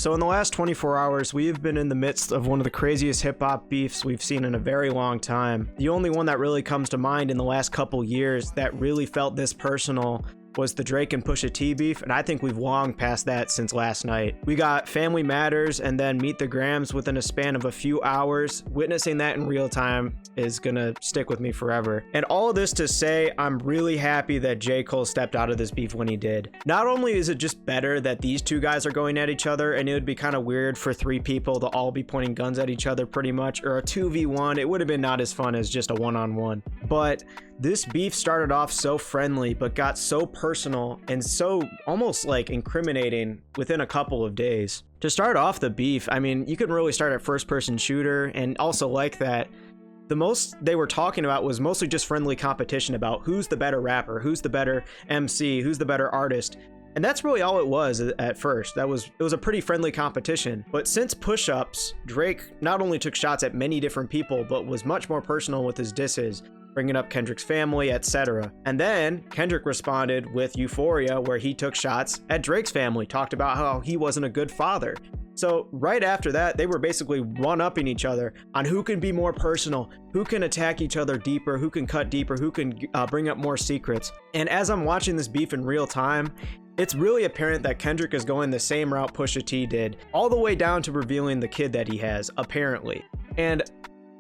So in the last 24 hours, we have been in the midst of one of the craziest hip-hop beefs we've seen in a very long time. The only one that really comes to mind in the last couple years that really felt this personal was the Drake and Pusha T beef, and I think we've long passed that since last night. We got Family Matters and then Meet the Grams within a span of a few hours. Witnessing that in real time is gonna stick with me forever. And all of this to say, I'm really happy that J. Cole stepped out of this beef when he did. Not only is it just better that these two guys are going at each other, and it would be kind of weird for three people to all be pointing guns at each other pretty much, or a 2v1, it would have been not as fun as just a one-on-one. But this beef started off so friendly, but got so personal and so almost like incriminating within a couple of days. To start off the beef, I mean, you can really start at first person shooter, and also like that, the most they were talking about was mostly just friendly competition about who's the better rapper, who's the better MC, who's the better artist. And that's really all it was at first. It was a pretty friendly competition. But since push-ups, Drake not only took shots at many different people, but was much more personal with his disses, bringing up Kendrick's family, etc. And then Kendrick responded with Euphoria, where he took shots at Drake's family, talked about how he wasn't a good father. So right after that, they were basically one-upping each other on who can be more personal, who can attack each other deeper, who can cut deeper, who can bring up more secrets. And as I'm watching this beef in real time, it's really apparent that Kendrick is going the same route Pusha T did, all the way down to revealing the kid that he has, apparently. And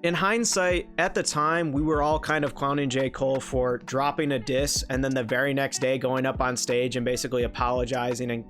in hindsight, at the time, we were all kind of clowning J. Cole for dropping a diss and then the very next day going up on stage and basically apologizing and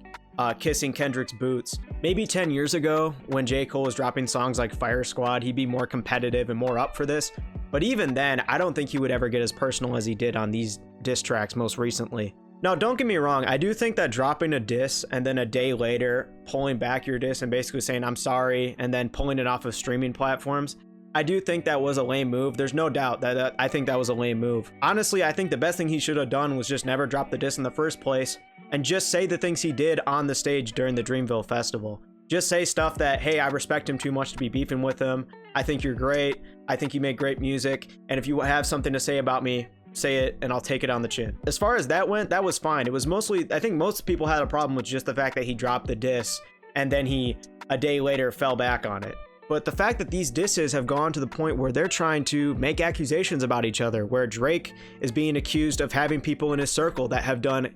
kissing Kendrick's boots. Maybe 10 years ago, when J. Cole was dropping songs like Fire Squad, he'd be more competitive and more up for this. But even then, I don't think he would ever get as personal as he did on these diss tracks most recently. Now, don't get me wrong, I do think that dropping a diss and then a day later pulling back your diss and basically saying I'm sorry and then pulling it off of streaming platforms, I do think that was a lame move. There's no doubt that I think that was a lame move. Honestly, I think the best thing he should have done was just never drop the diss in the first place and just say the things he did on the stage during the Dreamville Festival. Just say stuff that, hey, I respect him too much to be beefing with him. I think you're great. I think you make great music. And if you have something to say about me, say it and I'll take it on the chin. As far as that went, that was fine. It was mostly, I think most people had a problem with just the fact that he dropped the diss and then he, a day later, fell back on it. But the fact that these disses have gone to the point where they're trying to make accusations about each other, where Drake is being accused of having people in his circle that have done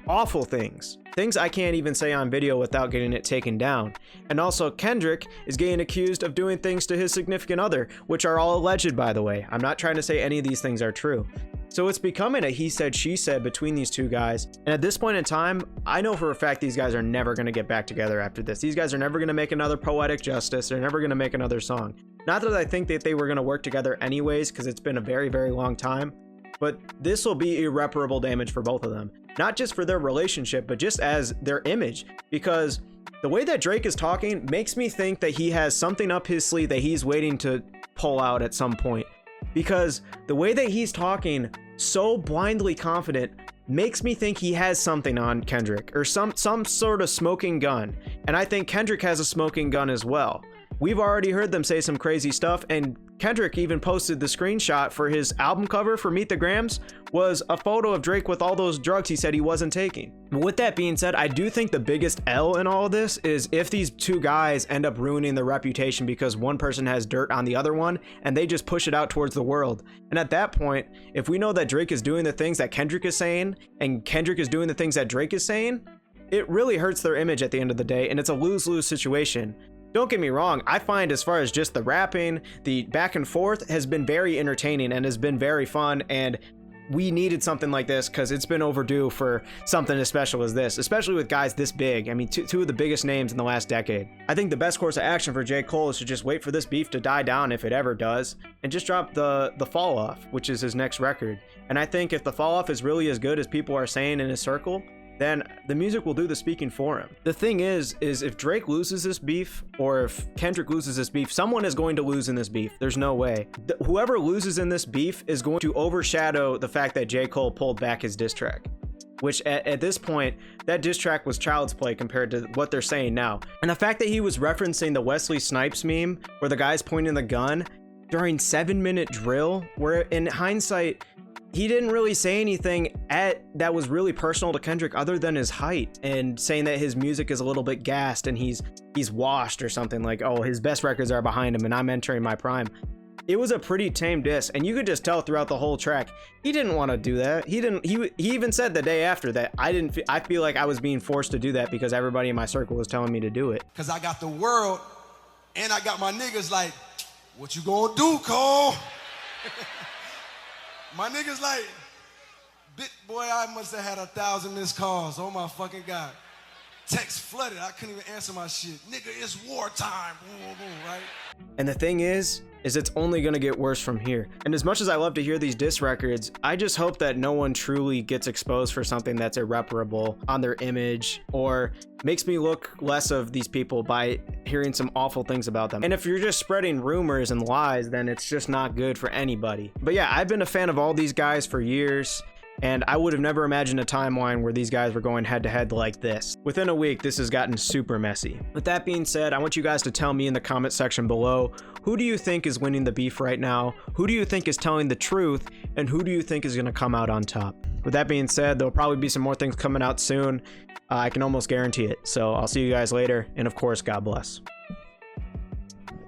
awful things I can't even say on video without getting it taken down. And also Kendrick is getting accused of doing things to his significant other, which are all alleged, by the way. I'm not trying to say any of these things are true. So it's becoming a he said, she said between these two guys. And at this point in time, I know for a fact these guys are never going to get back together after this. These guys are never going to make another Poetic Justice. They're never going to make another song. Not that I think that they were going to work together anyways, because it's been a very, very long time. But this will be irreparable damage for both of them. Not just for their relationship, but just as their image. Because the way that Drake is talking makes me think that he has something up his sleeve that he's waiting to pull out at some point. Because the way that he's talking, so blindly confident, makes me think he has something on Kendrick, or some sort of smoking gun. And I think Kendrick has a smoking gun as well. We've already heard them say some crazy stuff, and Kendrick even posted the screenshot for his album cover for Meet the Grams was a photo of Drake with all those drugs he said he wasn't taking. With that being said, I do think the biggest L in all of this is if these two guys end up ruining their reputation because one person has dirt on the other one and they just push it out towards the world. And at that point, if we know that Drake is doing the things that Kendrick is saying and Kendrick is doing the things that Drake is saying, it really hurts their image at the end of the day, and it's a lose-lose situation. Don't get me wrong, I find as far as just the rapping, the back and forth has been very entertaining and has been very fun, and we needed something like this because it's been overdue for something as special as this, especially with guys this big. I mean, two of the biggest names in the last decade. I think the best course of action for J. Cole is to just wait for this beef to die down if it ever does, and just drop the Fall Off, which is his next record. And I think if the Fall Off is really as good as people are saying in his circle, then the music will do the speaking for him. The thing is if Drake loses this beef, or if Kendrick loses this beef, someone is going to lose in this beef. There's no way. Whoever loses in this beef is going to overshadow the fact that J. Cole pulled back his diss track. Which at this point, that diss track was child's play compared to what they're saying now. And the fact that he was referencing the Wesley Snipes meme, where the guy's pointing the gun during 7-minute drill, where in hindsight, he didn't really say anything that was really personal to Kendrick other than his height, and saying that his music is a little bit gassed and he's washed or something, like, oh, his best records are behind him and I'm entering my prime. It was a pretty tame diss, and you could just tell throughout the whole track he didn't want to do that. He even said the day after that, I feel like I was being forced to do that because everybody in my circle was telling me to do it. Cause I got the world and I got my niggas like, what you gonna do, Cole? My niggas like, boy, I must have had 1,000 missed calls. Oh my fucking God. Text flooded, I couldn't even answer my shit. Nigga, it's wartime, boom, boom, boom, right? And the thing is it's only gonna get worse from here. And as much as I love to hear these diss records, I just hope that no one truly gets exposed for something that's irreparable on their image, or makes me look less of these people by hearing some awful things about them. And if you're just spreading rumors and lies, then it's just not good for anybody. But yeah, I've been a fan of all these guys for years, and I would have never imagined a timeline where these guys were going head to head like this. Within a week, this has gotten super messy. With that being said, I want you guys to tell me in the comment section below, who do you think is winning the beef right now? Who do you think is telling the truth? And who do you think is gonna come out on top? With that being said, there'll probably be some more things coming out soon. I can almost guarantee it. So I'll see you guys later. And of course, God bless.